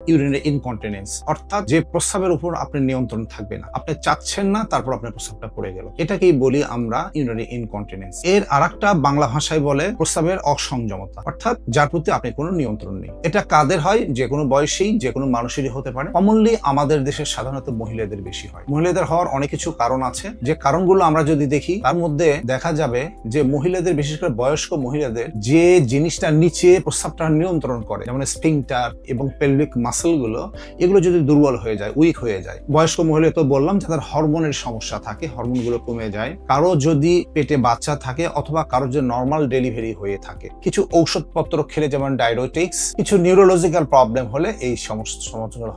Urinary incontinence, অর্থাৎ যে প্রস্রাবের উপর আপনার নিয়ন্ত্রণ থাকবে না, আপনি চাচ্ছেন না তারপর আপনার প্রস্রাবটা পড়ে গেল, এটাকেই বলি আমরা ইউরিনারি ইনকন্টিনেন্স। এর আরেকটা বাংলা ভাষায় বলে প্রস্রাবের অসংযমতা, অর্থাৎ যার প্রতি আপনি কোনো নিয়ন্ত্রণ নেই। এটা কাদের হয়? যে কোনো বয়সেই যে কোনো মানুষেরই হতে পারে। কমনলি আমাদের দেশে সাধারণত মহিলাদের বেশি হয়। মহিলাদের হওয়ার অনেক কিছু কারণ আছে, যে কারণগুলো আমরা যদি দেখি তার মধ্যে দেখা যাবে যে মহিলাদের, বিশেষ করে বয়স্ক মহিলাদের, যে জিনিসটা নিচে প্রস্রাবটা নিয়ন্ত্রণ করে, যেমন স্ফিংটার এবং পেলভিক মাসল গুলো, এগুলো যদি দুর্বল হয়ে যায়, উইক হয়ে যায়। বয়স্ক মহিলা তো বললাম যাদের হরমোনের সমস্যা থাকে, হরমোন গুলো কমে যায়। কারো যদি পেটে বাচ্চা থাকে অথবা কারো যদি নর্মাল ডেলিভারি হয়ে থাকে, কিছু ঔষধপত্র খেলে যেমন ডায়াবেটিক্স, কিছু নিউরোলজিক্যাল প্রবলেম হলে এই সমস্যা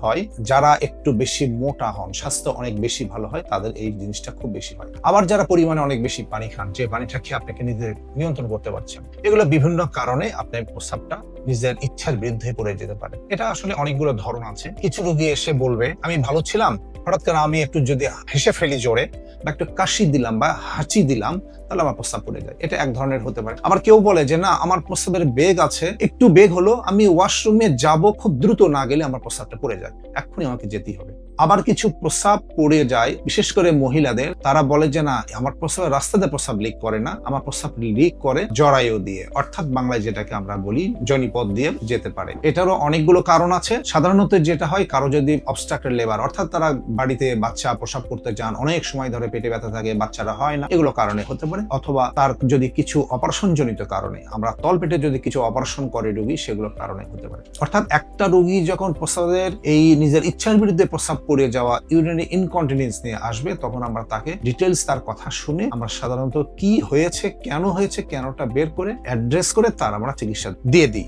হয়। যারা একটু বেশি মোটা হন, স্বাস্থ্য অনেক বেশি ভালো হয়, তাদের এই জিনিসটা খুব বেশি হয়। আবার যারা পরিমাণে অনেক বেশি পানি খান, যে পানিটা খেয়ে আপনাকে নিজের নিয়ন্ত্রণ করতে পারছেন, এগুলো বিভিন্ন কারণে আপনার প্রস্রাবটা নিজের ইচ্ছার বিরুদ্ধে পড়ে যেতে পারে। এটা আসলে অনেকগুলো ধরন আছে। কিছু রোগী এসে বলবে আমি ভালো ছিলাম, হঠাৎ করে আমি একটু যদি হেসে ফেলি জোরে বা একটু কাশি দিলাম বা হাঁচি দিলাম, তাহলে আমার প্রস্রাব পড়ে যায়। এটা এক ধরনের হতে পারে। আবার কেউ বলে যে না, আমার প্রস্রাবের বেগ আছে, একটু বেগ হলো, আমি ওয়াশরুমে যাব, খুব দ্রুত না গেলে আমার প্রস্রাবটা পড়ে যায়, এক্ষুনি আমাকে যেতেই হবে। আবার কিছু প্রস্রাব পড়ে যায়, বিশেষ করে মহিলাদের, তারা বলে যে না, আমার প্রস্রাবের রাস্তাতে প্রস্রাব লিক করে না, আমার প্রস্রাব লিক করে জরায়ু দিয়ে, অর্থাৎ বাংলায় যেটাকে আমরা বলি যোনিপথ দিয়ে যেতে পারে। এটারও অনেকগুলো কারণ আছে। সাধারণত যেটা হয়, কারো যদি অবস্ট্রাক্টেড লেবার, অর্থাৎ তারা বাড়িতে বাচ্চা প্রসব করতে যান, অনেক সময় ধরে পেটে ব্যথা থাকে, বাচ্চারা হয় না, এগুলো কারণে হতে পারে। অথবা তার যদি কিছু অপারেশন জনিত কারণে, আমরা তলপেটে যদি কিছু অপারেশন করে রোগী, সেগুলোর কারণে হতে পারে। অর্থাৎ একটা রোগী যখন প্রস্রাবের এই নিজের ইচ্ছার বিরুদ্ধে প্রস্রাব পড়ে যাওয়া ইউরিনারি ইনকন্টিনেন্স নিয়ে আসবে, তখন আমরা তাকে ডিটেলস তার কথা শুনে আমরা সাধারণত কি হয়েছে, কেন হয়েছে, কেনটা বের করে অ্যাড্রেস করে তার আমরা চিকিৎসা দিয়ে দিই।